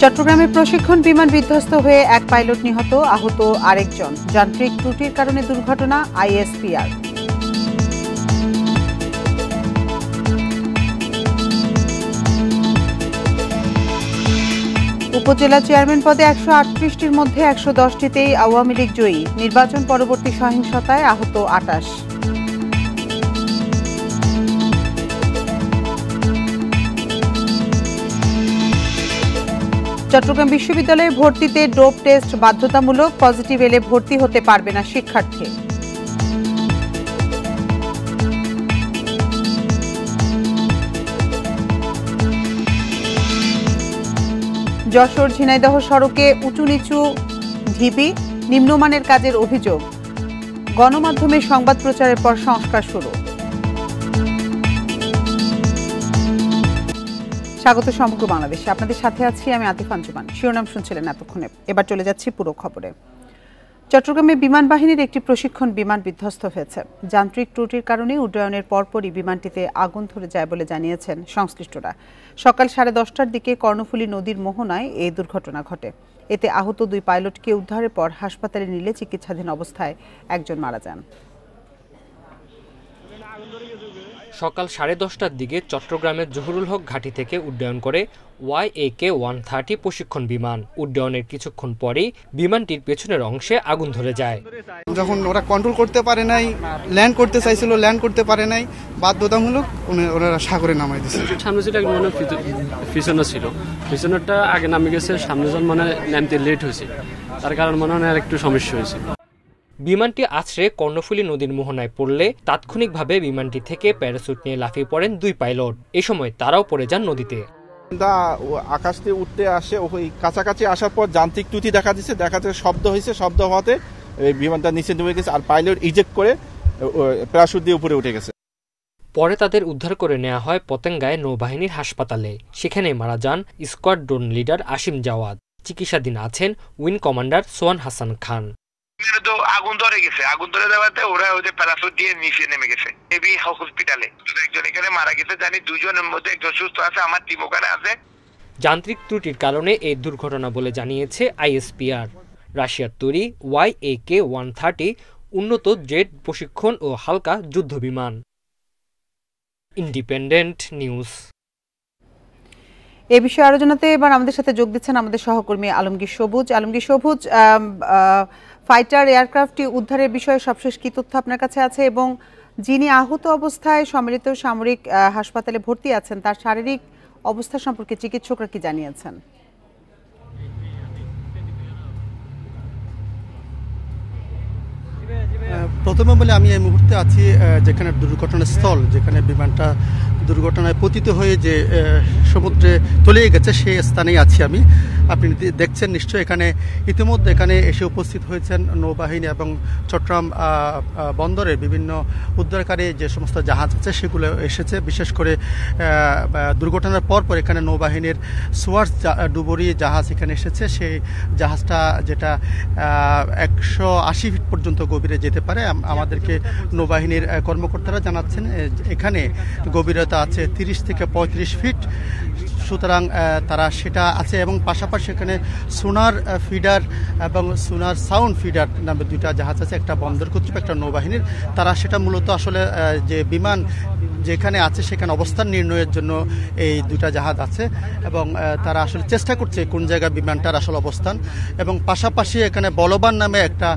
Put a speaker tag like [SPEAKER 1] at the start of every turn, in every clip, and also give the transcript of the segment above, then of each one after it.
[SPEAKER 1] চট্টগ্রামে প্রশিক্ষণ বিমান বিধ্বস্ত হয়ে এক পাইলট নিহত, আহত আরেকজন। যান্ত্রিক ত্রুটির কারণে দুর্ঘটনা, আইএসপিআর। উপজেলা চেয়ারম্যান পদে ১৩৮টির মধ্যে ১১০টিতেই আওয়ামী লীগ জয়ী। নির্বাচন পরবর্তী সহিংসতায় আহত ২৮। চট্টগ্রাম বিশ্ববিদ্যালয়ে ভর্তিতে ডোপ টেস্ট বাধ্যতামূলক, পজিটিভ এলে ভর্তি হতে পারবে না শিক্ষার্থী। যশোর ঝিনাইদহ সড়কে উঁচু নিচু ঢিবি, নিম্নমানের কাজের অভিযোগ। গণমাধ্যমে সংবাদ প্রচারের পর সংস্কার শুরু। স্বাগত সমগ্র বাংলাদেশে, আপনাদের সাথে আছি আমি আতিফ আঞ্জুমান। শিরোনাম শুনছিলেন এতক্ষণে, এবার চলে যাচ্ছি পুরো খবরে। চট্টগ্রামে বিমান বাহিনীর একটি প্রশিক্ষণ বিমান বিধ্বস্ত হয়েছে। যান্ত্রিক ত্রুটির কারণে উড্ডয়নের পরপরই বিমানটিতে আগুন ধরে যায় বলে জানিয়েছেন সংশ্লিষ্টরা। সকাল 10:30টার দিকে কর্ণফুলী নদীর মোহনায় এই দুর্ঘটনা ঘটে। এতে আহত 2 পাইলটকে উদ্ধারের পর হাসপাতালে নিলে চিকিৎসাধীন অবস্থায় একজন মারা যান।
[SPEAKER 2] সকাল 10:30টার দিকে চট্টগ্রামের জহুরুল হক ঘাঁটি থেকে উড্ডয়ন করে YAK-130 প্রশিক্ষণ বিমান। উড্ডয়নের কিছুক্ষণ পরেই বিমানটির পেছনের অংশে আগুন ধরে যায়।
[SPEAKER 3] যখন ওরা কন্ট্রোল করতে পারে নাই, ল্যান্ড করতে চাইছিল, ল্যান্ড করতে পারে নাই, বাধ্যতামূলক ওনারা সাগরে নামাই দিয়েছে।
[SPEAKER 4] সামনে ছিল মনে পিছনে ছিল, পিছনেরটা আগে নামে গেছে, সামনে যখন মনে নামতে লেট হয়েছে, তার কারণ মনে হয় একটু সমস্যা হয়েছে।
[SPEAKER 2] বিমানটি আছড়ে কর্ণফুলী নদীর মোহনায় পড়লে তাৎক্ষণিকভাবে বিমানটি থেকে প্যারাসুট নিয়ে লাফিয়ে পড়েন 2 পাইলট। এ সময় তারাও পড়ে যান নদীতে।
[SPEAKER 5] আকাশ থেকে উঠতে আসে, ওই কাছাকাছি আসার পর যান্ত্রিক ত্রুটি দেখা যাচ্ছে, শব্দ হয়েছে, শব্দ হওয়াতে বিমানটা নিচে নেমে গেছে, আর পাইলট ইজেক্ট করে প্যারাসুট দিয়ে উপরে উঠে গেছে।
[SPEAKER 2] পরে তাদের উদ্ধার করে নেওয়া হয় পতেঙ্গায় নৌবাহিনীর হাসপাতালে। সেখানে মারা যান স্কোয়াড্রন লিডার আসিম জাওয়াদ। চিকিৎসাধীন আছেন wing commander Schwann Hasan Khan.
[SPEAKER 6] আগুন ধরে গেছে, আগুন ধরে দেওয়াতে ওরা ওদের প্যারাসুট দিয়ে নিচে নেমে গেছে এবি হসপিটালে। একজন এখানে মারা গেছে, জানি 2 জনের মধ্যে একজন সুস্থ আছে, আমার টিম ওখানে আছে।
[SPEAKER 2] যান্ত্রিক ত্রুটির কারণে এই দুর্ঘটনা বলে জানিয়েছে আইএসপিআর। রাশিয়ার তৈরি YAK-130 উন্নত জেট প্রশিক্ষণ ও হালকা যুদ্ধ বিমান। Independent News.
[SPEAKER 1] এ বিষয়ে আরো জানাতে এবার আমাদের সাথে যোগ দিচ্ছেন আমাদের সহকর্মী আলমগীর সবুজ। আলমগীর সবুজ, ফাইটার এয়ারক্রাফটটি উদ্ধারের বিষয়ে সবশেষ কি তথ্য আপনার কাছে আছে, এবং যিনি আহত অবস্থায় সম্মিলিত সামরিক হাসপাতালে ভর্তি আছেন তার শারীরিক অবস্থা সম্পর্কে চিকিৎসকরা কি জানিয়েছেন?
[SPEAKER 3] প্রথমে বলে আমি এই মুহূর্তে আছি যেখানে দুর্ঘটনাস্থল, যেখানে বিমানটা দুর্ঘটনায় পতিত হয়ে যে সমুদ্রে তলিয়ে গেছে সেই স্থানেই আছি আমি। আপনি দেখছেন নিশ্চয়ই এখানে ইতিমধ্যে এখানে এসে উপস্থিত হয়েছেন নৌবাহিনী এবং চট্টগ্রাম বন্দরের বিভিন্ন উদ্ধারকারী যে সমস্ত জাহাজ আছে সেগুলো এসেছে। বিশেষ করে দুর্ঘটনার পর এখানে নৌবাহিনীর সোয়ার্স ডুবুরি জাহাজ এখানে এসেছে। সেই জাহাজটা যেটা 180 ফিট পর্যন্ত গভীরে যেতে পারে। আমাদেরকে নৌবাহিনীর কর্মকর্তারা জানাচ্ছেন এখানে গভীরতা আছে 30 থেকে 35 ফিট। সুতরাং তারা সেটা আছে, এবং পাশাপাশি এখানে সোনার ফিডার এবং সোনার সাউন্ড ফিডার নামে 2টা জাহাজ আছে, একটা বন্দর কর্তৃপক্ষ, একটা নৌবাহিনীর। তারা সেটা মূলত আসলে যে বিমান যেখানে আছে সেখানে অবস্থান নির্ণয়ের জন্য এই 2টা জাহাজ আছে, এবং তারা আসলে চেষ্টা করছে কোন জায়গায় বিমানটার আসলে অবস্থান। এবং পাশাপাশি এখানে বলবান নামে একটা,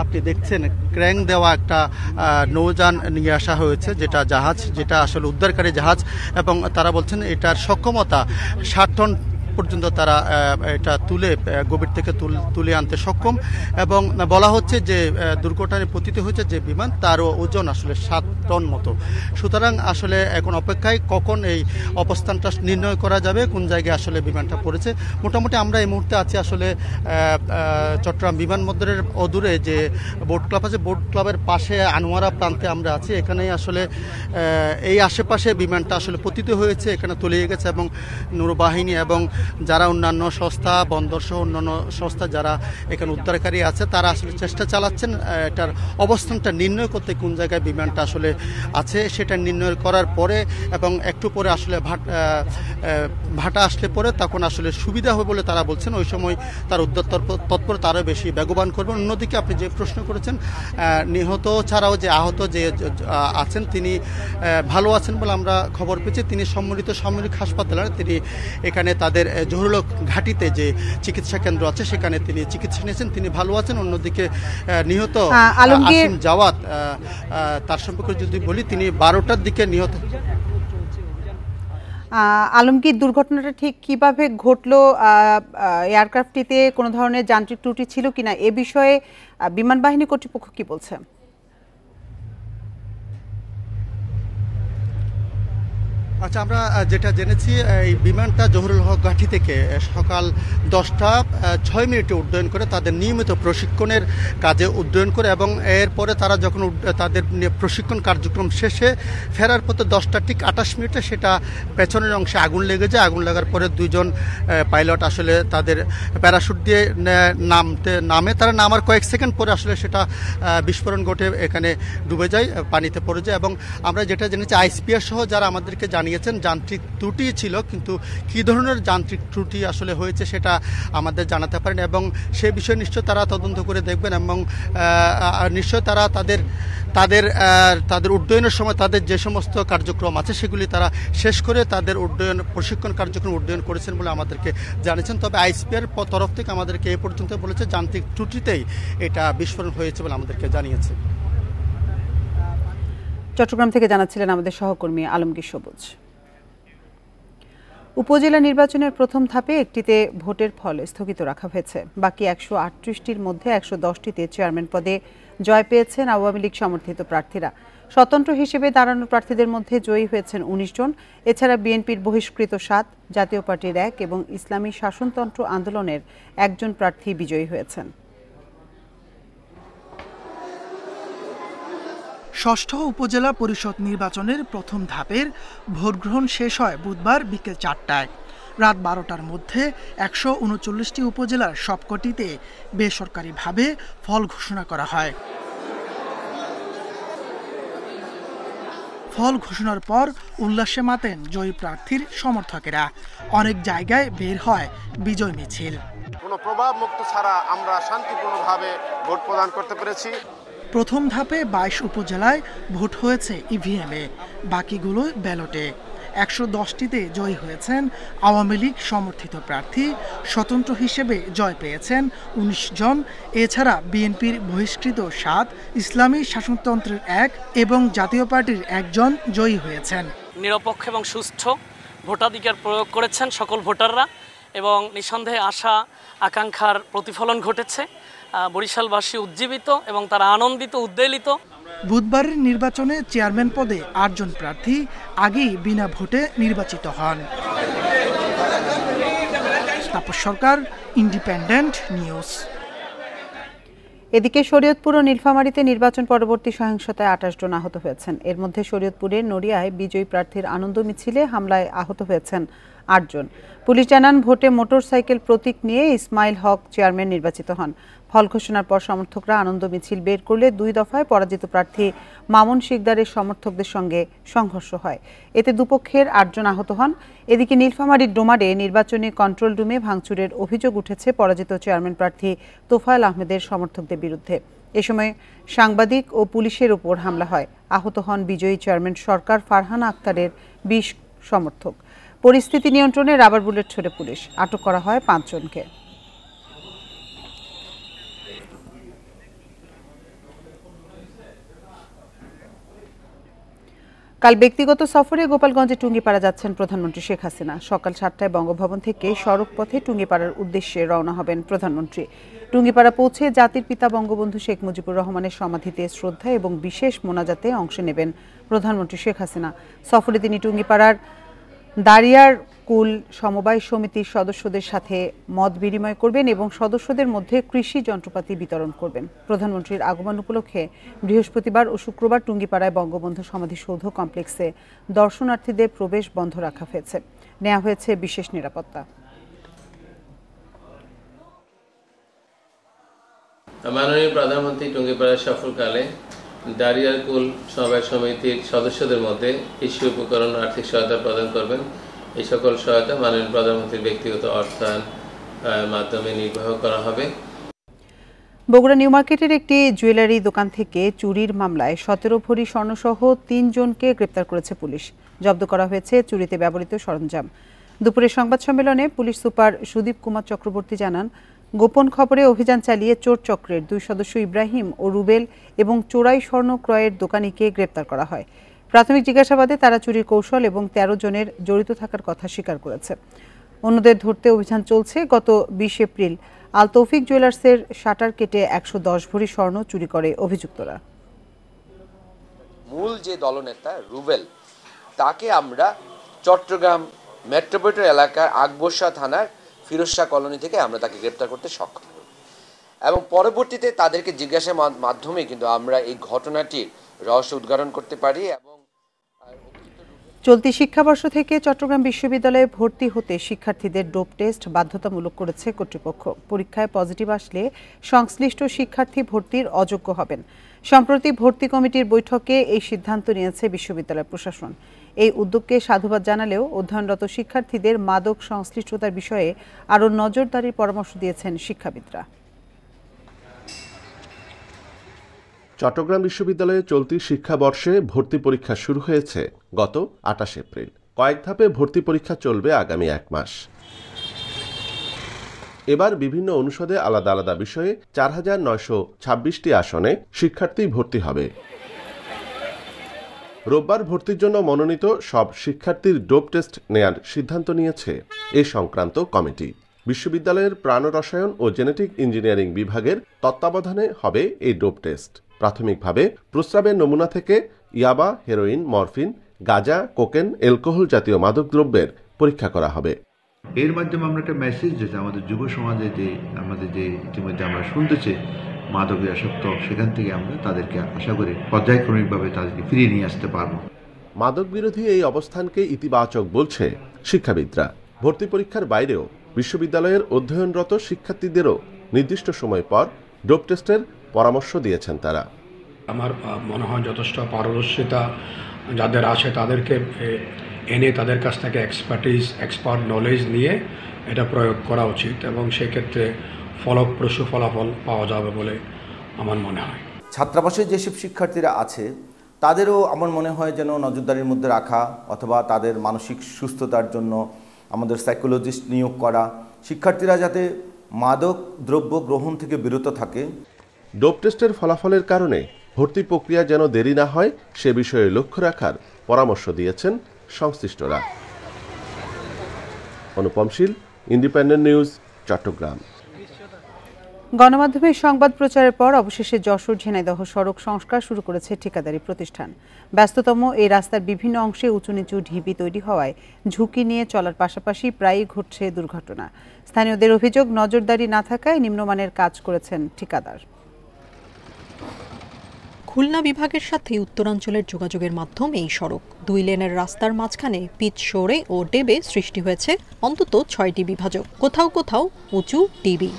[SPEAKER 3] আপনি দেখছেন ক্র্যাং দেওয়া একটা নৌযান নিয়ে আসা হয়েছে, যেটা জাহাজ, যেটা আসলে উদ্ধারকারী জাহাজ, এবং তারা বলছেন এটার সক্ষমতা 60 টন পর্যন্ত তারা এটা তুলে গভীর থেকে তুলে আনতে সক্ষম। এবং বলা হচ্ছে যে দুর্ঘটনায় পতিত হয়েছে যে বিমান, তার ওজন আসলে 7 টন মতো। সুতরাং আসলে এখন অপেক্ষায় কখন এই অবস্থানটা নির্ণয় করা যাবে, কোন জায়গায় আসলে বিমানটা পড়েছে। মোটামুটি আমরা এই মুহূর্তে আছি আসলে চট্টগ্রাম বিমানবন্দরের অদূরে যে বোট ক্লাব আছে, বোট ক্লাবের পাশে আনোয়ারা প্রান্তে আমরা আছি। এখানেই আসলে এই আশেপাশে বিমানটা আসলে পতিত হয়েছে, এখানে তলিয়ে গেছে, এবং নৌবাহিনী এবং যারা অন্যান্য সংস্থা বন্দর সহ অন্যান্য সংস্থা যারা এখানে উদ্ধারকারী আছে তারা আসলে চেষ্টা চালাচ্ছেন এটার অবস্থানটা নির্ণয় করতে, কোন জায়গায় বিমানটা আসলে আছে সেটা নির্ণয় করার পরে এবং একটু পরে আসলে ভাটা আসলে পরে তখন আসলে সুবিধা হবে বলে তারা বলছেন। ওই সময় তার উদ্ধার তৎপরতা আরও বেশি বেগবান করবেন। অন্যদিকে আপনি যে প্রশ্ন করেছেন, নিহত ছাড়াও যে আহত যে আছেন তিনি ভালো আছেন বলে আমরা খবর পেয়েছি। তিনি সম্মিলিত সামরিক হাসপাতালে তিনি এখানে তাদের জহুরুল ঘাটিতে যে চিকিৎসা কেন্দ্র আছে সেখানে তিনি চিকিৎসা নিয়েছেন, তিনি ভালো আছেন। অন্যদিকে নিহত আসিম জাওয়াত তার সম্পর্কে যদি বলি, তিনি 12টার দিকে নিহত।
[SPEAKER 1] আলমগীর, দুর্ঘটনাটা ঠিক কিভাবে ঘটলো, এয়ারক্রাফটটিতে কোনো ধরনের যান্ত্রিক ত্রুটি ছিল কিনা এ বিষয়ে বিমান বাহিনী কর্তৃপক্ষ কি বলছে?
[SPEAKER 3] আচ্ছা, আমরা যেটা জেনেছি এই বিমানটা জহুরুল হক ঘাঁটি থেকে সকাল 10টা 6 মিনিটে উড্ডয়ন করে তাদের নিয়মিত প্রশিক্ষণের কাজে উড্ডয়ন করে এবং এরপরে তারা যখন তাদের প্রশিক্ষণ কার্যক্রম শেষে ফেরার পথে 10টা ঠিক 28 মিনিটে সেটা পেছনের অংশে আগুন লেগে যায়। আগুন লাগার পরে দুইজন পাইলট আসলে তাদের প্যারাশুট দিয়ে নামে। তারা নামার কয়েক সেকেন্ড পরে আসলে সেটা বিস্ফোরণ ঘটে এখানে ডুবে যায়, পানিতে পড়ে যায়। এবং আমরা যেটা জেনেছি আইসপিআর সহ যারা আমাদেরকে জানিয়েছেন যান্ত্রিক ত্রুটি ছিল, কিন্তু কী ধরনের যান্ত্রিক ত্রুটি আসলে হয়েছে সেটা আমাদের জানাতে পারেন এবং সে বিষয়ে নিশ্চয় তারা তদন্ত করে দেখবেন এবং নিশ্চয় তারা তাদের উড্ডয়নের সময় তাদের যে সমস্ত কার্যক্রম আছে সেগুলি তারা শেষ করে তাদের প্রশিক্ষণ কার্যক্রম উড্ডয়ন করেছেন বলে আমাদেরকে জানিয়েছেন। তবে আইসপিআর তরফ থেকে আমাদেরকে এ পর্যন্ত বলেছে যান্ত্রিক ত্রুটিতেই এটা বিস্ফোরণ হয়েছে বলে আমাদেরকে জানিয়েছে।
[SPEAKER 1] চট্টগ্রাম থেকে জানাচ্ছিলেন আমাদের সহকর্মী আলমগীর সবুজ। উপজেলা নির্বাচনের প্রথম ধাপে একটিতে ভোটের ফল স্থগিত রাখা হয়েছে। বাকি 138টির মধ্যে 110টিতে চেয়ারম্যান পদে জয় পেয়েছেন আওয়ামী লীগ সমর্থিত প্রার্থীরা। স্বতন্ত্র হিসেবে দাঁড়ানো প্রার্থীদের মধ্যে জয়ী হয়েছেন 19 জন। এছাড়া বিএনপির বহিষ্কৃত 7, জাতীয় পার্টির 1 এবং ইসলামী শাসনতন্ত্র আন্দোলনের 1 জন প্রার্থী বিজয়ী হয়েছেন।
[SPEAKER 7] ষষ্ঠ উপজেলা পরিষদ নির্বাচনের প্রথম ধাপের ভোটগ্রহণ শেষ হয় বুধবার বিকেল 4টায়। রাত 12টার মধ্যে 139টি উপজেলার সবকটিতে বেসরকারিভাবে ফল ঘোষণা করা হয়। ফল ঘোষণার পর উল্লাসে মাতেন জয়ী প্রার্থীর সমর্থকেরা। অনেক জায়গায় বের হয় বিজয় মিছিল।
[SPEAKER 8] কোনো প্রভাব মুক্ত ছাড়া আমরা শান্তিপূর্ণভাবে ভোট প্রদান করতে পেরেছি।
[SPEAKER 7] প্রথম ধাপে 22 উপজেলায় ভোট হয়েছে ইভিএমে, বাকিগুলো ব্যালটে। 110টিতে জয়ী হয়েছেন আওয়ামী লীগ সমর্থিত প্রার্থী। স্বতন্ত্র হিসেবে জয় পেয়েছেন 19 জন। এছাড়া বিএনপির বহিষ্কৃত 7, ইসলামী শাসনতন্ত্রের 1 এবং জাতীয় পার্টির 1 জন জয়ী হয়েছেন।
[SPEAKER 9] নিরপেক্ষ এবং সুষ্ঠু ভোটাধিকার প্রয়োগ করেছেন সকল ভোটাররা এবং নিঃসন্দেহে আশা আকাঙ্ক্ষার প্রতিফলন ঘটেছে। বরিশালবাসী উজ্জীবিত এবং তারা আনন্দিত, উদ্বেলিত।
[SPEAKER 7] বুধবারের নির্বাচনে চেয়ারম্যান পদে 8 জন প্রার্থী আগেই বিনা ভোটে নির্বাচিত হন। তাপস সরকার, ইন্ডিপেন্ডেন্ট নিউজ।
[SPEAKER 1] এদিকে শরীয়তপুর ও নীলফামারীতে নির্বাচন পরবর্তী সহিংসতায় 28 জন আহত হয়েছেন। এর মধ্যে শরীয়তপুরের নড়িয়ায় বিজয়ী প্রার্থীর আনন্দ মিছিলে হামলায় আহত হয়েছেন 8 জন। পুলিশ জানান ভোটে মোটরসাইকেল প্রতীক নিয়ে ইসমাইল হক চেয়ারম্যান নির্বাচিত হন। ফল ঘোষণার পর সমর্থকরা আনন্দ মিছিল বের করলে 2 দফায় পরাজিত প্রার্থী মামুন শিকদারের সমর্থকদের সঙ্গে সংঘর্ষ হয়। এতে দুপক্ষের 8 জন আহত হন। এদিকে নীলফামারীর ডোমারে নির্বাচনী কন্ট্রোল রুমে ভাঙচুরের অভিযোগ উঠেছে পরাজিত চেয়ারম্যান প্রার্থী তোফায়েল আহমেদের সমর্থকদের বিরুদ্ধে। এ সময় সাংবাদিক ও পুলিশের উপর হামলা হয়। আহত হন বিজয়ী চেয়ারম্যান সরকার ফারহানা আক্তারের 20 সমর্থক। পরিস্থিতি নিয়ন্ত্রণে রাবার বুলেট ছোড়ে পুলিশ। আটক করা হয় 5 জনকে। কাল ব্যক্তিগত সফরে গোপালগঞ্জে টুঙ্গিপাড়া যাচ্ছেন প্রধানমন্ত্রী শেখ হাসিনা। সকাল 7টায় বঙ্গভবন থেকে সড়ক পথে টুঙ্গিপাড়ার উদ্দেশ্যে রওনা হবেন প্রধানমন্ত্রী। টুঙ্গিপাড়া পৌঁছে জাতির পিতা বঙ্গবন্ধু শেখ মুজিবুর রহমানের সমাধিতে শ্রদ্ধা এবং বিশেষ মোনাজাতে অংশ নেবেন প্রধানমন্ত্রী শেখ হাসিনা। সফরে তিনি টুঙ্গিপাড়ার দাঁড়িয়ার কুল সমবায় সমিতির সদস্যদের সাথে মত বিনিময় করবেন এবং সদস্যদের মধ্যে কৃষি যন্ত্রপাতি বিতরণ করবেন। প্রধানমন্ত্রীর আগমন উপলক্ষে বৃহস্পতিবার ও শুক্রবার টুঙ্গিপাড়ায় বঙ্গবন্ধু সমাধিসৌধ কমপ্লেক্সে দর্শনার্থীদের প্রবেশ বন্ধ রাখা হয়েছে। নেওয়া হয়েছে বিশেষ নিরাপত্তা।
[SPEAKER 10] মাননীয় প্রধানমন্ত্রী টুঙ্গিপাড়া সফরকালে দাঁড়িয়ারকুল সমবায় সমিতির সদস্যদের মধ্যে কৃষি উপকরণ আর্থিক সহায়তা প্রদান করবেন। এই সকল সহায়তা মাননীয় প্রধানমন্ত্রীর ব্যক্তিগত অর্থায়ন মাধ্যমে নির্বাহ করা হবে।
[SPEAKER 1] বগুড়া নিউ মার্কেটের একটি জুয়েলারি দোকান থেকে চুরির মামলায় 17 ভরি স্বর্ণসহ 3 জনকে গ্রেপ্তার করেছে পুলিশ। জব্দ করা হয়েছে চুরিতে ব্যবহৃত সরঞ্জাম। দুপুরে সংবাদ সম্মেলনে পুলিশ সুপার সুদীপ কুমার চক্রবর্তী জানান, গোপন খবরে অভিযান চালিয়ে চোর চক্রের 2 সদস্য ইব্রাহিম ও রুবেল এবং চোরাই স্বর্ণ ক্রয়ের দোকানিকে গ্রেপ্তার করা হয়। প্রাথমিক জিজ্ঞাসাবাদে তারা চুরির কৌশল এবং 13 জনের জড়িত থাকার কথা স্বীকার করেছে। অন্যদের ধরতে অভিযান চলছে। গত 20 এপ্রিল আল তৌফিক জুয়েলার্সের শাটার কেটে 110 ভরি স্বর্ণ চুরি করে অভিযুক্তরা।
[SPEAKER 11] মূল যে দলনেতা রুবেল, তাকে আমরা চট্টগ্রাম মেট্রোপলিটন এলাকার আকবরশাহ থানার ফিরোজ শাহ কলোনি থেকে আমরা তাকে গ্রেপ্তার করতে সক্ষম হই এবং পরবর্তীতে তাদেরকে জিজ্ঞাসার মাধ্যমে কিন্তু আমরা এই ঘটনাটির রহস্য উদ্ঘাটন করতে পারি। এবং
[SPEAKER 1] চলতি শিক্ষাবর্ষ থেকে চট্টগ্রাম বিশ্ববিদ্যালয়ে ভর্তি হতে শিক্ষার্থীদের ডোপ টেস্ট বাধ্যতামূলক করেছে কর্তৃপক্ষ। পরীক্ষায় পজিটিভ আসলে সংশ্লিষ্ট শিক্ষার্থী ভর্তির অযোগ্য হবেন। সম্প্রতি ভর্তি কমিটির বৈঠকে এই সিদ্ধান্ত নিয়েছে বিশ্ববিদ্যালয় প্রশাসন। এই উদ্যোগকে সাধুবাদ জানালেও অধ্যয়নরত শিক্ষার্থীদের মাদক সংশ্লিষ্টতার বিষয়ে আরও নজরদারির পরামর্শ দিয়েছেন শিক্ষাবিদরা।
[SPEAKER 12] চট্টগ্রাম বিশ্ববিদ্যালয়ে চলতি শিক্ষাবর্ষে ভর্তি পরীক্ষা শুরু হয়েছে গত 28 এপ্রিল। কয়েক ধাপে ভর্তি পরীক্ষা চলবে আগামী 1 মাস। এবার বিভিন্ন অনুষদে আলাদা আলাদা বিষয়ে 4926টি আসনে শিক্ষার্থী ভর্তি হবে। রোববার ভর্তির জন্য মনোনীত সব শিক্ষার্থীর ডোপ টেস্ট নেয়ার সিদ্ধান্ত নিয়েছে এ সংক্রান্ত কমিটি। বিশ্ববিদ্যালয়ের প্রাণরসায়ন ও জেনেটিক ইঞ্জিনিয়ারিং বিভাগের তত্ত্বাবধানে হবে এই ডোপ টেস্ট। প্রাথমিকভাবে প্রস্রাবের নমুনা থেকে ইয়াবা, হেরোইন, মরফিন, গাঁজা, কোকেন, অ্যালকোহল জাতীয় মাদকদ্রব্যের পরীক্ষা করা হবে।
[SPEAKER 13] এর মাধ্যমে আমরা একটা মেসেজ দিতে আমাদের যুব সমাজে যে আমাদের যে ইতিমধ্যে আমরা শুনতেছি মাদকে আসক্ত, সেখান থেকে আমরা তাদেরকে আশা করি পর্যায়ক্রমিকভাবে তাদেরকে ফিরিয়ে নিয়ে আসতে পারবো।
[SPEAKER 12] মাদক বিরোধী এই অবস্থানকে ইতিবাচক বলছে শিক্ষাবিদরা। ভর্তি পরীক্ষার বাইরেও বিশ্ববিদ্যালয়ের অধ্যয়নরত শিক্ষার্থীদেরও নির্দিষ্ট সময় পর ডোপ টেস্টের পরামর্শ দিয়েছেন তারা।
[SPEAKER 14] আমার মনে হয় যথেষ্ট পারদর্শিতা যাদের আছে তাদেরকে এনে তাদের কাছ থেকে এক্সপার্ট নলেজ নিয়ে এটা প্রয়োগ করা উচিত এবং সেক্ষেত্রে ফলপ্রসূ ফলাফল পাওয়া যাবে বলে আমার মনে হয়।
[SPEAKER 15] ছাত্রাবাসের যেসব শিক্ষার্থীরা আছে তাদেরও আমার মনে হয় যেন নজরদারির মধ্যে রাখা, অথবা তাদের মানসিক সুস্থতার জন্য আমাদের সাইকোলজিস্ট নিয়োগ করা, শিক্ষার্থীরা যাতে মাদক দ্রব্য গ্রহণ থেকে বিরত থাকে।
[SPEAKER 12] ডোপ টেস্টের ফলাফলের কারণে ভর্তি প্রক্রিয়া যেন দেরি না হয় সে বিষয়ে লক্ষ্য রাখার পরামর্শ দিয়েছেন সংশ্লিষ্টরা। অনুপম শীল, ইন্ডিপেন্ডেন্ট নিউজ, চট্টগ্রাম।
[SPEAKER 1] গণমাধ্যমে সংবাদ প্রচারের পর অবশেষে যশোর ঝিনাইদহ সড়ক সংস্কার শুরু করেছে ঠিকাদারি প্রতিষ্ঠান। ব্যস্ততম এই রাস্তার বিভিন্ন অংশে উঁচু নিচু ঢিবি তৈরি হওয়ায় ঝুঁকি নিয়ে চলার পাশাপাশি প্রায়ই ঘটছে দুর্ঘটনা। স্থানীয়দের অভিযোগ, নজরদারি না থাকায় নিম্নমানের কাজ করেছেন ঠিকাদার।
[SPEAKER 16] খুলনা বিভাগের সাথে উত্তরাঞ্চলের যোগাযোগের মাধ্যম এই সড়ক। 2 লেনের রাস্তার মাঝখানে পিচ সরে ও ডেবে সৃষ্টি হয়েছে অন্তত 6টি বিভাজক, কোথাও কোথাও উঁচু ডিবি।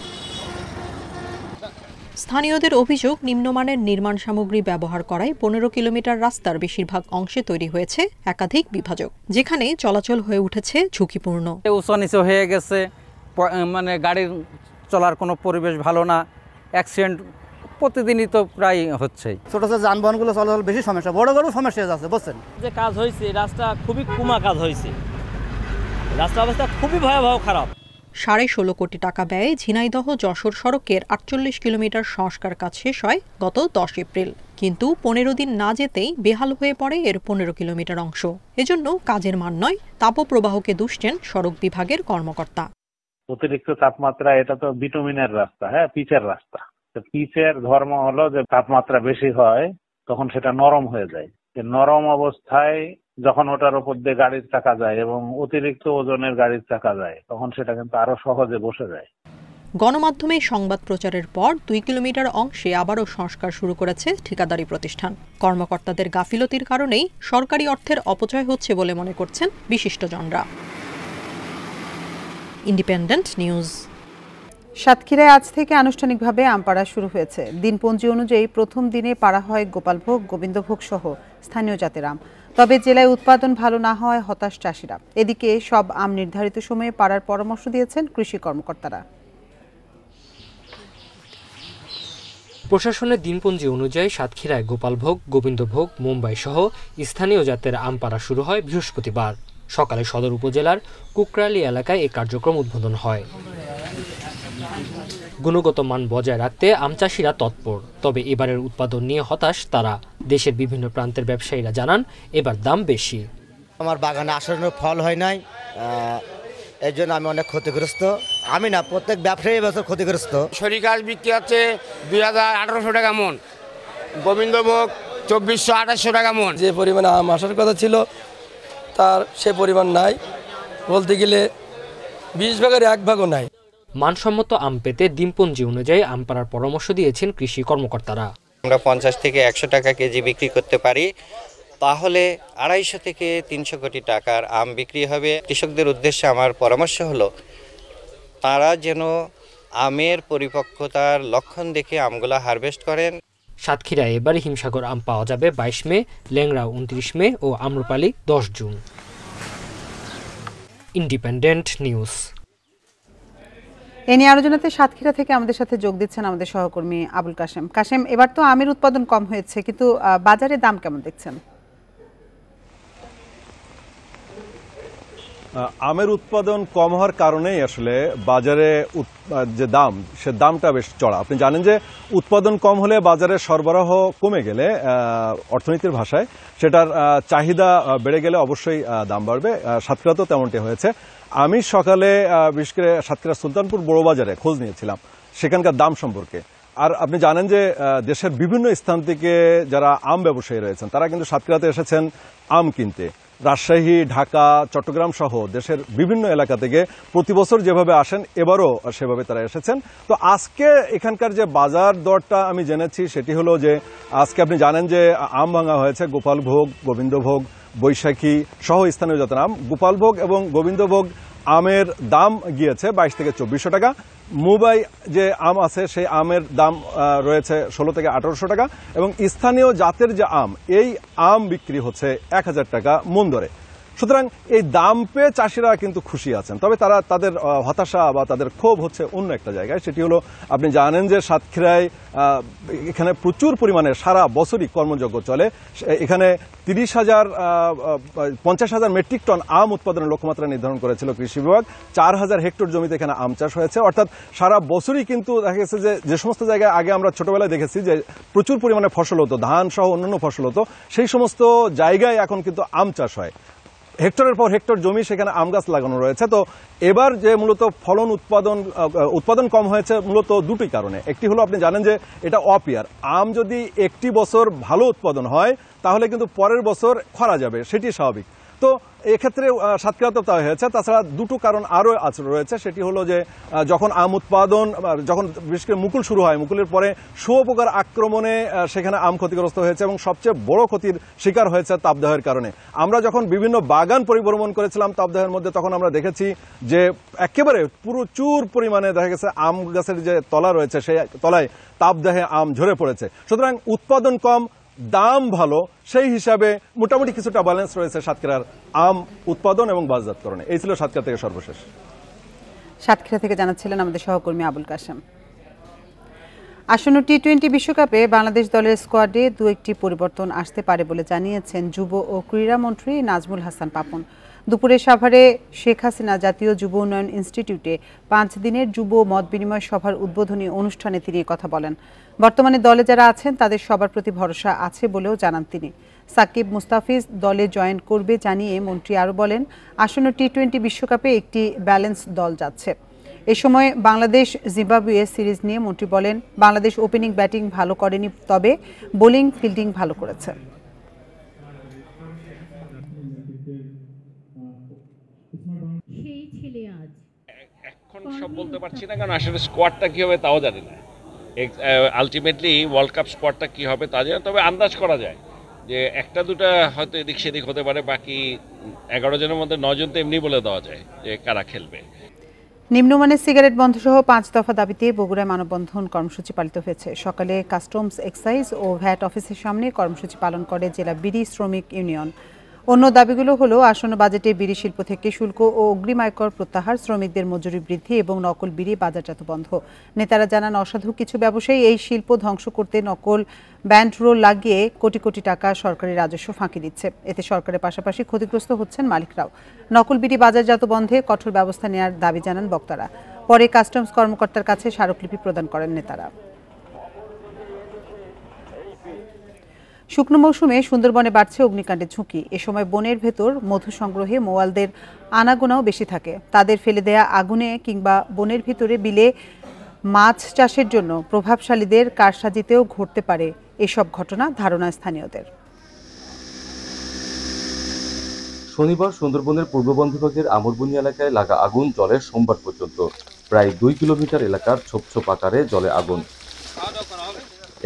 [SPEAKER 16] স্থানীয়দের অভিযোগ, নিম্নমানের নির্মাণ সামগ্রী ব্যবহার করায় 15 কিলোমিটার রাস্তার বেশিরভাগ অংশে তৈরি হয়েছে একাধিক বিভাজক, যেখানে চলাচল হয়ে উঠেছে ঝুঁকিপূর্ণ।
[SPEAKER 17] উঁচু নিচু হয়ে গেছে, মানে গাড়ির চলার কোনো পরিবেশ ভালো না, অ্যাক্সিডেন্ট প্রতিদিনই তো প্রায় হচ্ছে।
[SPEAKER 18] ছোট ছোট যানবাহনগুলো চলাচল বেশি সমস্যা, বড় বড় সমস্যা যাচ্ছে। বুঝছেন
[SPEAKER 19] যে কাজ হয়েছে, রাস্তা খুবই কুমা কাজ হয়েছে, রাস্তা অবস্থা খুবই ভয়াবহ খারাপ।
[SPEAKER 16] 16.5 কোটি টাকা ব্যয়ে ঝিনাইদহ যশোর সড়কের 48 কিলোমিটার সংস্কার কাজ শেষ হয় গত 10 এপ্রিল, কিন্তু 15 দিন না যেতেই বেহাল হয়ে পড়ে এর 15 কিলোমিটার অংশ। এজন্য কাজের মান নয়, তাপপ্রবাহকে দুষছেন সড়ক বিভাগের কর্মকর্তা।
[SPEAKER 20] অতিরিক্ত তাপমাত্রা, এটা তো বিটুমিনের রাস্তা, পিচের রাস্তা। পিচের ধর্ম হলো যে তাপমাত্রা বেশি হয় তখন সেটা নরম হয়ে যায়। নরম অবস্থায় যখন ওটার উপর দিয়ে গাড়ির চাকা যায় এবং অতিরিক্ত ওজনের গাড়ির চাকা যায়, তখন সেটা কিন্তু আরো সহজে বসে যায়।
[SPEAKER 16] গণমাধ্যমে সংবাদ প্রচারের পর 2 কিলোমিটার অংশে আবারও সংস্কার শুরু করেছে ঠিকাদারি প্রতিষ্ঠান। কর্মকর্তাদের গাফিলতির কারণেই সরকারি অর্থের অপচয় হচ্ছে বলে মনে করছেন বিশিষ্টজনরা। Independent news.
[SPEAKER 1] সাতক্ষীরায় আজ থেকে আনুষ্ঠানিকভাবে আম পাড়া শুরু হয়েছে। দিনপঞ্জি অনুযায়ী প্রথম দিনে পাড়া হয় গোপালভোগ, গোবিন্দভোগ সহ স্থানীয় জাতের আম। তবে জেলায় উৎপাদন ভালো না হওয়ায় হতাশ চাষিরা। এদিকে সব আম নির্ধারিত সময়ে পাড়ার পরামর্শ দিয়েছেন কৃষি কর্মকর্তারা।
[SPEAKER 2] প্রশাসনের দিনপঞ্জি অনুযায়ী সাতক্ষীরায় গোপালভোগ, গোবিন্দভোগ, মুম্বাই সহ স্থানীয় জাতের আম পাড়া শুরু হয় বৃহস্পতিবার সকালে সদর উপজেলার কুকরালি এলাকায় এই কার্যক্রম উদ্বোধন হয়। গুণগত মান বজায় রাখতে আম চাষিরা তৎপর। তবে এবারের উৎপাদন নিয়ে হতাশ তারা। দেশের বিভিন্ন প্রান্তের ব্যবসায়ীরা জানান এবার দাম বেশি।
[SPEAKER 21] আমার বাগানে আসানোর ফল হয় নাই, এর জন্য আমি অনেক ক্ষতিগ্রস্ত। আমি না, প্রত্যেক ব্যবসায়ী এবছর ক্ষতিগ্রস্ত।
[SPEAKER 22] শরিকাজ বিক্রি হচ্ছে ২,১৮০০ টাকা মন, গোবিন্দভোগ ২৪০০-২৮০০ টাকা মন।
[SPEAKER 23] যে পরিমাণে আম আসার কথা ছিল তার সে পরিমাণ নাই, বলতে গেলে ২০ ভাগের ১ ভাগও নাই।
[SPEAKER 2] মানসম্মত আম পেতে দিনপঞ্জি অনুযায়ী আম পাড়ার পরামর্শ দিয়েছেন কৃষি কর্মকর্তারা।
[SPEAKER 24] আমরা ৫০ থেকে ১০০ টাকা কেজি বিক্রি করতে পারি, তাহলে ২৫০ থেকে ৩০০ কোটি টাকার আম বিক্রি হবে। কৃষকদের উদ্দেশ্যে আমার পরামর্শ হলো তারা যেন আমের পরিপক্কতার লক্ষণ দেখে আমগুলা হারভেস্ট করেন।
[SPEAKER 2] সাতক্ষীরায় এবার হিমসাগর আম পাওয়া যাবে ২২ মে, ল্যাংড়া ২৯ মে ও আম্রপালি ১০ জুন। Independent News.
[SPEAKER 1] এ নিয়ে আরো জানাতে সাতক্ষীরা থেকে আমাদের সাথে যোগ দিচ্ছেন আমাদের সহকর্মী আবুল কাশেম। কাশেম, এবার তো আমের উৎপাদন কম হয়েছে, কিন্তু বাজারে দাম কেমন দেখছেন?
[SPEAKER 25] আমের উৎপাদন কম হওয়ার কারণেই আসলে বাজারে যে দাম, সে দামটা বেশ চড়া। আপনি জানেন যে উৎপাদন কম হলে বাজারে সরবরাহ কমে গেলে, অর্থনীতির ভাষায় সেটার চাহিদা বেড়ে গেলে অবশ্যই দাম বাড়বে। সাতক্ষীরাতেও তেমনটি হয়েছে। আমি সকালে বিশেষ করে সাতক্ষীরা সুলতানপুর বড় বাজারে খোঁজ নিয়েছিলাম সেখানকার দাম সম্পর্কে। আর আপনি জানেন যে দেশের বিভিন্ন স্থান থেকে যারা আম ব্যবসায়ী রয়েছেন তারা কিন্তু সাতক্ষীরাতে এসেছেন আম কিনতে। রাজশাহী, ঢাকা, চট্টগ্রাম সহ দেশের বিভিন্ন এলাকা থেকে প্রতি বছর যেভাবে আসেন এবারও সেভাবে তারা এসেছেন। তো আজকে এখানকার যে বাজার দরটা আমি জেনেছি সেটি হলো যে আজকে আপনি জানেন যে আম ভাঙা হয়েছে গোপালভোগ, গোবিন্দভোগ, বৈশাখী সহ স্থানীয় জাতের আম। গোপালভোগ এবং গোবিন্দভোগ আমের দাম গিয়েছে ২২ থেকে ২৪০০ টাকা। মুম্বাই যে আম আছে সেই আমের দাম রয়েছে ১৬ থেকে ১৮০০ টাকা এবং স্থানীয় জাতের যে আম, এই আম বিক্রি হচ্ছে ১০০০ টাকা মন দরে। সুতরাং এই দাম পেয়ে চাষিরা কিন্তু খুশি আছেন। তবে তারা তাদের হতাশা বা তাদের ক্ষোভ হচ্ছে অন্য একটা জায়গায়। সেটি হলো আপনি জানেন যে সাতক্ষীরায় এখানে প্রচুর পরিমাণে সারা বছরই কর্মযজ্ঞ চলে। এখানে ৫০,০০০ মেট্রিক টন আম উৎপাদনের লক্ষ্যমাত্রা নির্ধারণ করেছিল কৃষি বিভাগ। ৪,০০০ হেক্টর জমিতে এখানে আম চাষ হয়েছে। অর্থাৎ সারা বছরই কিন্তু দেখা গেছে যে সমস্ত জায়গায় আগে আমরা ছোটবেলায় দেখেছি যে প্রচুর পরিমাণে ফসল হতো, ধান সহ অন্যান্য ফসল হতো, সেই সমস্ত জায়গায় এখন কিন্তু আম চাষ হয়। হেক্টরের পর হেক্টর জমি সেখানে আম গাছ লাগানো রয়েছে। তো এবার যে মূলত ফলন উৎপাদন কম হয়েছে মূলত দুটি কারণে। একটি হলো আপনি জানেন যে এটা অপিয়ার আম, যদি একটি বছর ভালো উৎপাদন হয় তাহলে কিন্তু পরের বছর খরা যাবে, সেটি স্বাভাবিক। তো এক্ষেত্রে সাতক্ষীরাতেও তা হয়েছে। তাছাড়া দুটো কারণ আরও রয়েছে। সেটি হলো যে যখন আম উৎপাদন, যখন বিশেষ করে মুকুল শুরু হয়, মুকুলের পরে শুঁয়োপোকার আক্রমণে সেখানে আম ক্ষতিগ্রস্ত হয়েছে এবং সবচেয়ে বড় ক্ষতির শিকার হয়েছে তাপদাহের কারণে। আমরা যখন বিভিন্ন বাগান পরিভ্রমণ করেছিলাম তাপদাহের মধ্যে, তখন আমরা দেখেছি যে একেবারে প্রচুর পরিমাণে দেখা গেছে আম গাছের যে তলা রয়েছে সেই তলায় তাপদাহে আম ঝরে পড়েছে। সুতরাং উৎপাদন কম, দাম ভালো, সেই হিসাবে মোটামুটি কিছুটা ব্যালেন্স রয়েছে সাতক্ষীরার আম উৎপাদন এবং বাজারজাতকরণে। এই ছিল সাতক্ষীরা থেকে সর্বশেষ।
[SPEAKER 1] সাতক্ষীরা থেকে জানাচ্ছিলেন আমাদের সহকর্মী আবুল কাশেম। আসন্ন টি-20 বিশ্বকাপে বাংলাদেশ দলের স্কোয়াডে দু একটি পরিবর্তন আসতে পারে বলে জানিয়েছেন যুব ও ক্রীড়া মন্ত্রী নাজমুল হাসান পাপন। দুপুরে সাভারে শেখ হাসিনা জাতীয় যুব উন্নয়ন ইনস্টিটিউটে ৫ দিনের যুব মত বিনিময় সভার উদ্বোধনী অনুষ্ঠানে তিনি কথা বলেন। বর্তমানে দলে যারা আছেন তাদের সবার প্রতি ভরসা আছে বলেও জানান তিনি। সাকিব, মুস্তাফিজ দলে জয়েন করবে জানিয়ে মন্ত্রী আরও বলেন, আসন্ন টি-20 বিশ্বকাপে একটি ব্যালেন্স দল যাচ্ছে। এ সময় বাংলাদেশ জিম্বাবুয়ে সিরিজ নিয়ে মন্ত্রী বলেন, বাংলাদেশ ওপেনিং ব্যাটিং ভালো করেনি, তবে বোলিং ফিল্ডিং ভালো করেছে।
[SPEAKER 26] এখন সব বলতে পারছি না, কারণ আসলে স্কোয়াডটা কি হবে তাও জানি না। আলটিমেটলি ওয়ার্ল্ড কাপ স্কোয়াডটা কি হবে তা জানি না, তবে আন্দাজ করা যায় যে একটা দুটা হয়তো এদিক সেদিক হতে পারে। বাকি 11 জনের মধ্যে 9 জন তো এমনি বলে দেওয়া যায় যে কারা খেলবে।
[SPEAKER 1] নিম্নমানের সিগারেট বন্ধসহ 5 দফা দাবিতে বগুড়ায় মানববন্ধন কর্মসূচি পালিত হয়েছে। সকালে কাস্টমস, এক্সাইজ ও ভ্যাট অফিসের সামনে কর্মসূচি পালন করে জেলা বিড়ি শ্রমিক ইউনিয়ন। অন্য দাবিগুলো হলো আসন্ন বাজেটে বিড়ি শিল্প থেকে শুল্ক ও অগ্রিম আয়কর প্রত্যাহার, শ্রমিকদের মজুরি বৃদ্ধি এবং নকল বিড়ি বাজারজাত বন্ধ। নেতারা জানান, অসাধু কিছু ব্যবসায়ী এই শিল্প ধ্বংস করতে নকল ব্যান্ড রোল লাগিয়ে কোটি কোটি টাকা সরকারি রাজস্ব ফাঁকি দিচ্ছে। এতে সরকারের পাশাপাশি ক্ষতিগ্রস্ত হচ্ছেন মালিকরাও। নকল বিড়ি বাজারজাত বন্ধে কঠোর ব্যবস্থা নেওয়ার দাবি জানান বক্তারা। পরে কাস্টমস কর্মকর্তার কাছে স্মারকলিপি প্রদান করেন নেতারা। শুকনো মৌসুমে সুন্দরবনে বাড়ছে অগ্নিকাণ্ডের ঝুঁকি। এ সময় বনের ভেতর মধু সংগ্রহে মৌয়ালদের আনাগোনাও বেশি থাকে। তাদের ফেলে দেয়া আগুনে কিংবা বনের ভিতরে বিলে মাছ চাষের জন্য প্রভাবশালীদের কারসাজিতেও ঘটতে পারে এসব ঘটনা, ধারণা স্থানীয়দের।
[SPEAKER 3] শনিবার সুন্দরবনের পূর্ব বনবিভাগের আমরবনি এলাকায় লাগা আগুন জ্বলে সোমবার পর্যন্ত। প্রায় 2 কিলোমিটার এলাকার ছোপ ছোপ আকারে জ্বলে আগুন।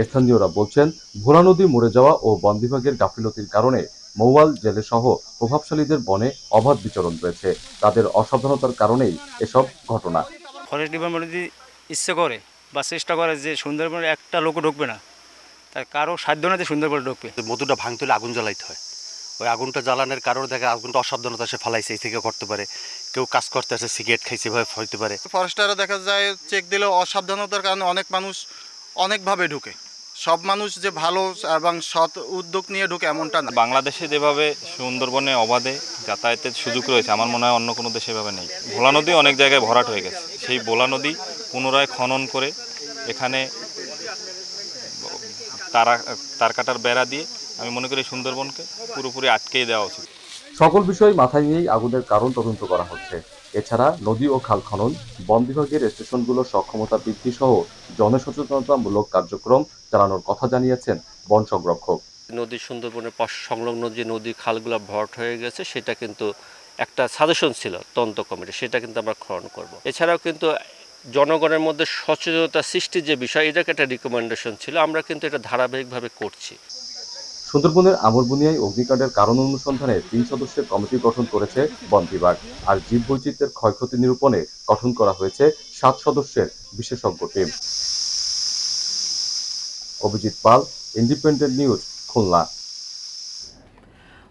[SPEAKER 3] স্থানীয়রা বলছেন, ভোলা নদী মরে যাওয়া ও বন বিভাগের গাফিলতির কারণে মৌয়াল, জেলে সহ প্রভাবশালীদের বনে অবাধ বিচরণ রয়েছে। তাদের অসাবধানতার কারণেই এসব ঘটনা।
[SPEAKER 4] ফরেস্ট ডিপার্টমেন্ট যদি ইচ্ছে করে বা চেষ্টা করে যে সুন্দরবনে একটা লোক ঢুকবে না, তার কারো সাধ্য না যে সুন্দরবনে ঢুকবে।
[SPEAKER 5] মধুটা ভাঙতে হলে আগুন জ্বালাইতে হয়। ওই আগুনটা জ্বালানোর কারণে দেখা আগুনটা অসাবধানতা সে ফালাইছে, এই থেকে করতে পারে। কেউ কাজ করতে আসে, সিগারেট খাইছে, এভাবে হইতে পারে।
[SPEAKER 6] ফরেস্টাররা দেখা যায় চেক দিলেও অসাবধানতার কারণে অনেক মানুষ অনেকভাবে ঢুকে। সব মানুষ যে ভালো এবং সৎ উদ্যোগ নিয়ে ঢুকে এমনটা না।
[SPEAKER 8] বাংলাদেশে যেভাবে সুন্দরবনে অবাধে যাতায়াতের সুযোগ রয়েছে, আমার মনে হয় অন্য কোনো দেশে এভাবে নেই। ভোলা নদী অনেক জায়গায় ভরাট হয়ে গেছে। সেই ভোলা নদী পুনরায় খনন করে এখানে তার কাটার বেড়া দিয়ে আমি মনে করি সুন্দরবনকে পুরোপুরি আটকেই দেওয়া উচিত।
[SPEAKER 3] সকল বিষয় মাথায় নিয়েই আগুনের কারণ তদন্ত করা হচ্ছে। এছাড়া নদী ও খাল খনন, বন বিভাগের স্টেশনগুলোর সক্ষমতা বৃদ্ধি সহ জনসচেতনতামূলক কার্যক্রম চালানোর কথা জানিয়েছেন বন সংরক্ষক।
[SPEAKER 9] নদীর সুন্দরবনের সংলগ্ন যে নদী খালগুলো ভরাট হয়ে গেছে, সেটা কিন্তু একটা সাজেশন ছিল তদন্ত কমিটি, সেটা কিন্তু আমরা খনন করব। এছাড়াও কিন্তু জনগণের মধ্যে সচেতনতা সৃষ্টির যে বিষয়, এটাকে একটা রিকমেন্ডেশন ছিল, আমরা কিন্তু এটা ধারাবাহিকভাবে করছি।
[SPEAKER 3] সুন্দরবনের আমরবনিয়ায় অগ্নিকাণ্ডের কারণ অনুসন্ধানে 3 সদস্যের কমিটি গঠন করেছে বন বিভাগ। আর জীববৈচিত্র্যের ক্ষয়ক্ষতি নিরূপণে গঠন করা হয়েছে 7 সদস্যের বিশেষজ্ঞ টিম। অভিজিৎ পাল, ইন্ডিপেন্ডেন্ট নিউজ, খুলনা।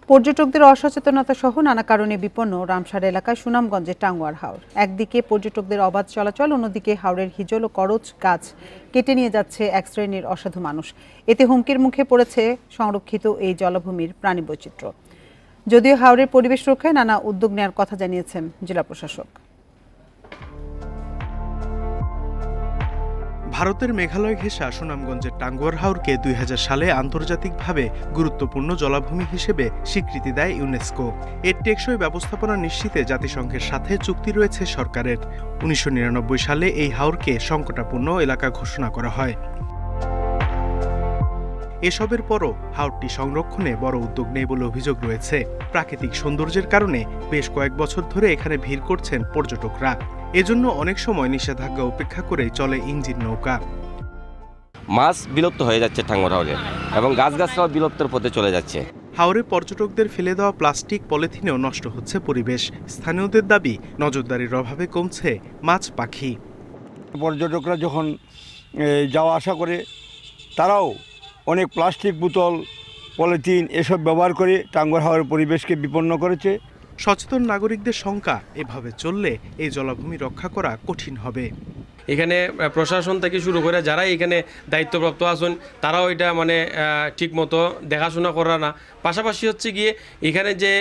[SPEAKER 1] পর্যটকদের অসচেতনতা সহ নানা কারণে বিপন্ন রামসার এলাকায় সুনামগঞ্জের টাঙ্গুয়ার হাওর। একদিকে পর্যটকদের অবাধ চলাচল, অন্যদিকে হাওরের হিজল ও করচ গাছ কেটে নিয়ে যাচ্ছে এক শ্রেণীর অসাধু মানুষ। এতে হুমকির মুখে পড়েছে সংরক্ষিত এই জলাভূমির প্রাণীবৈচিত্র্য। যদিও হাওরের পরিবেশ রক্ষায় নানা উদ্যোগ নেওয়ার কথা জানিয়েছেন জেলা প্রশাসক।
[SPEAKER 27] ভারতের মেঘালয় ঘেঁষা সুনামগঞ্জের টাঙ্গুয়ার হাওরকে 2000 সালে আন্তর্জাতিকভাবে গুরুত্বপূর্ণ জলাভূমি হিসেবে স্বীকৃতি দেয় ইউনেস্কো। এর টেকসই ব্যবস্থাপনা নিশ্চিতে জাতিসংঘের সাথে চুক্তি রয়েছে সরকারের। 1999 সালে এই হাওরকে সংকটাপন্ন এলাকা ঘোষণা করা হয়। এসবের পরও হাওরটি সংরক্ষণে বড় উদ্যোগ নেই বলে অভিযোগ রয়েছে। প্রাকৃতিক সৌন্দর্যের কারণে বেশ কয়েক বছর ধরে এখানে ভিড় করছেন পর্যটকরা। এজন্য অনেক সময় নিষেধাজ্ঞা উপেক্ষা করে চলে ইঞ্জিন নৌকা।
[SPEAKER 28] মাছ বিলুপ্ত হয়ে যাচ্ছে টাঙ্গুয়ার হাওরে এবং গাছগাছরাও বিলুপ্তের পথে চলে যাচ্ছে।
[SPEAKER 27] হাওরে পর্যটকদের ফেলে দেওয়া প্লাস্টিক, পলিথিনেও নষ্ট হচ্ছে পরিবেশ। স্থানীয়দের দাবি, নজরদারির অভাবে কমছে মাছ, পাখি।
[SPEAKER 29] পর্যটকরা যখন যাওয়া আসা করে, তারাও অনেক প্লাস্টিক, বোতল, পলিথিন এসব ব্যবহার করে টাঙ্গুয়ার হাওরের পরিবেশকে বিপন্ন করেছে।
[SPEAKER 27] সচেতন নাগরিকদের শঙ্কা, এভাবে চললে এই জলাভূমি রক্ষা করা কঠিন হবে।
[SPEAKER 30] এখানে প্রশাসন থেকে শুরু করে যারা এখানে দায়িত্বপ্রাপ্ত আছেন, তারাও এটা ঠিক মতো দেখাশোনা করা না। পাশাপাশি হচ্ছে গিয়ে এখানে যে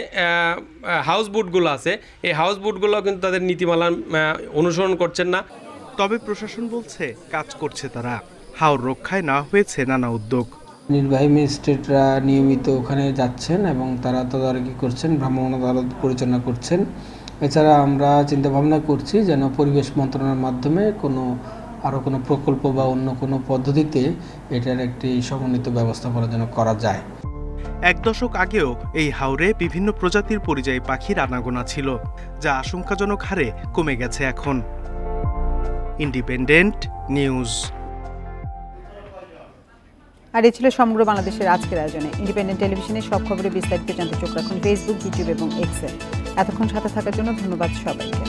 [SPEAKER 30] হাউস বোটগুলো আছে, এই হাউস বোটগুলো কিন্তু তাদের নীতিমালা অনুসরণ করছেন না।
[SPEAKER 27] তবে প্রশাসন বলছে কাজ করছে তারা। হাওর রক্ষায় না হয়েছে নানা উদ্যোগ।
[SPEAKER 31] নির্বাহী ম্যাজিস্ট্রেটরা নিয়মিত ওখানে যাচ্ছেন এবং তারা তদারকি করছেন, ভ্রাম্যমাণ আদালত পরিচালনা করছেন। এছাড়া আমরা চিন্তাভাবনা করছি যেন পরিবেশ মন্ত্রণালয়ের মাধ্যমে আরও কোনো প্রকল্প বা অন্য কোনো পদ্ধতিতে এটার একটি সমন্বিত ব্যবস্থাপনা যেন করা যায়।
[SPEAKER 27] 1 দশক আগেও এই হাওরে বিভিন্ন প্রজাতির পরিযায়ী পাখির আনাগোনা ছিল, যা আশঙ্কাজনক হারে কমে গেছে এখন। Independent news.
[SPEAKER 1] আর এই ছিল সমগ্র বাংলাদেশের আজকের আয়োজনে। ইন্ডিপেন্ডেন্ট টেলিভিশনের সব খবরে বিস্তারিত জানতে চোখ রাখুন ফেসবুক, ইউটিউব এবং এক্সে। এতক্ষণ সাথে থাকার জন্য ধন্যবাদ সবাইকে।